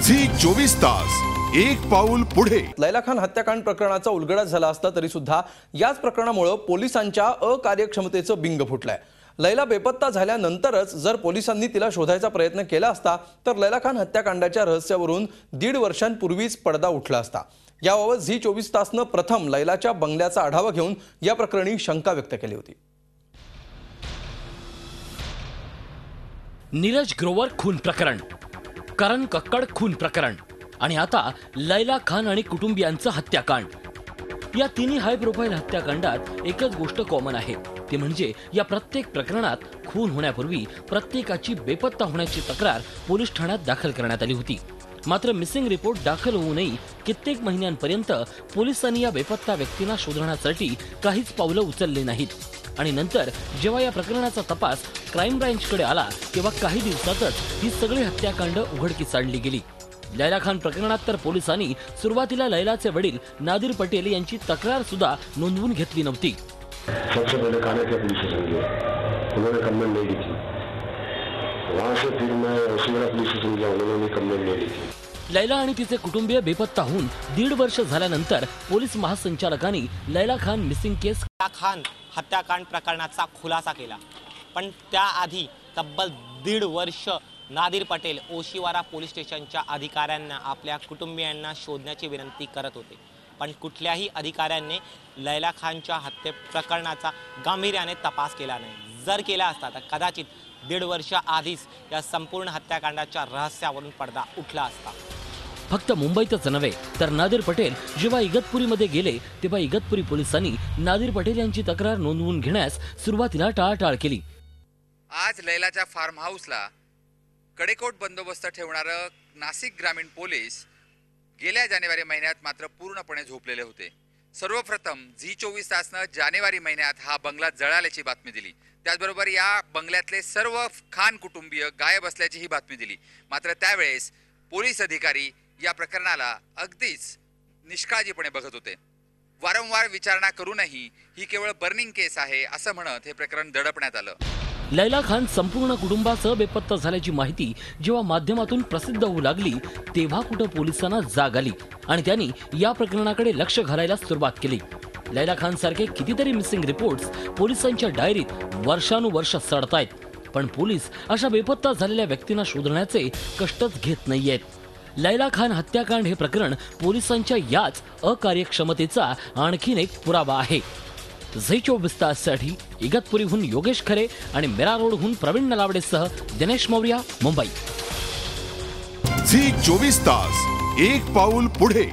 Zee 24 तास एक पाऊल पुढे। लैला खान हत्याकांड प्रकरणाचा उलगडा झाला असता तरी सुद्धा याच प्रकरणामुळे पोलिसांच्या अकार्यक्षमतेचं बिंग फुटलंय। लैला बेपत्ता झाल्यानंतरच जर पोलिसांनी तिला शोधायचा प्रयत्न केला असता तर लैला खान हत्याकांडाच्या रहस्यावरून 1.5 वर्षांपूर्वीच पडदा उठला असता। याबाबत झी 24 तासनं प्रथम लैलाच्या बंगल्याचा आढावा घेऊन या प्रकरणी शंका व्यक्त केली होती। नीरज ग्रोवर खून प्रकरण, करण कक्कड खून प्रकरण आणि आता लैला खान आणि कुटुंबियांचं हत्याकांड। या तिन्ही हाय प्रोफाईल हत्याकांडात एकच गोष्ट कॉमन आहे, ती म्हणजे या प्रत्येक प्रकरणात खून होण्यापूर्वी प्रत्येकाची बेपत्ता होण्याची तक्रार पोलीस ठाण्यात दाखल करण्यात आली होती। मात्र मिसिंग रिपोर्ट दाखल होऊनही कित्येक महिन्यांपर्यंत पोलिसांनी या बेपत्ता व्यक्तींना शोधण्यासाठी काहीच पावलं उचलली नाहीत। आणि नंतर जेव्हा या प्रकरणाचा तपास क्राईम ब्रांचकडे आला तेव्हा काही दिवसातच ही सगळी हत्याकांड उघडकीस आणली गेली। लैला खान प्रकरणात तर पोलिसांनी सुरुवातीला लैलाचे वडील नादिर पटेल यांची तक्रार सुद्धा नोंदवून घेतली नव्हती। सबसे पहले कानपुर पुलिस स्टेशन गया, उन्होंने कंप्लेंट नहीं दी थी। वहां से फिर मैं उस्मानाबाद पुलिस स्टेशन गया, उन्होंने कंप्लेंट नहीं दी थी। लैला आणि तिचे कुटुंबीय बेपत्ता होऊन 1.5 वर्ष झाल्यानंतर पोलीस महासंचालकांनी लैला खान मिसिंग केस खान हत्याकांड प्रकरणाचा खुलासा केला, पण त्याआधी तब्बल 1.5 वर्ष नादिर पटेल ओशिवारा पोलीस स्टेशनच्या अधिकाऱ्यांना आपल्या कुटुंबियांना शोधण्याची विनंती करत होते, पण कुठल्याही अधिकाऱ्यांनी लैला खानच्या हत्ये प्रकरणाचा गांभीर्याने तपास केला नाही। जर केला असता तर कदाचित 1.5 वर्ष आधीच या संपूर्ण हत्याकांडाच्या रहस्यावरून पडदा उठला असता। फक्त मुंबईतच नव्हे तर नादिर पटेल जेव्हा इगतपुरीमध्ये गेले तेव्हा इगतपुरी पोलिसांनी नादिर पटेल यांची तक्रार नोंदवून घेण्यास सुरुवातीला टाळाटाळ केली। आज लैलाच्या फार्म हाऊसला कडेकोट बंदोबस्त ठेवणारं नाशिक ग्रामीण पोलीस गेल्या जानेवारी महिन्यात मात्र पूर्णपणे झोपलेले होते। सर्वप्रथम झी 24 तासनं जानेवारी महिन्यात हा बंगला जळाल्याची बातमी दिली। त्याचबरोबर या बंगल्यातले सर्व खान कुटुंबीय गायब असल्याची ही बातमी दिली। मात्र त्यावेळेस पोलीस अधिकारी या प्रकरणाला अगदीच निष्काळजीपणे बघत होते। वारंवार विचारणा करूनही ही केवळ बर्निंग केस आहे असं म्हणत हे प्रकरण दडपण्यात आलं। लैला खान संपूर्ण कुटुंबासह बेपत्ता झाल्याची माहिती जेव्हा माध्यमातून प्रसिद्ध होऊ लागली तेव्हा कुठं पोलिसांना जाग आली आणि त्यांनी या प्रकरणाकडे लक्ष घालायला सुरुवात केली। लैला खान सारखे कितीतरी मिसिंग रिपोर्ट्स पोलिसांच्या डायरीत वर्षानुवर्ष सडतायत, पण पोलीस अशा बेपत्ता झालेल्या व्यक्तींना शोधण्याचे कष्टच घेत नाहीयेत। लैला खान हत्याकांड हे प्रकरण पोलिसांच्या याच अकार्यक्षमतेचा आणखीन एक पुरावा आहे। झी 24 ताससाठी इगतपुरीहून योगेश खरे आणि मेरा रोडहून प्रवीण नलावडेसह दिनेश मौर्या, मुंबई। झी 24 तास एक पाऊल पुढे।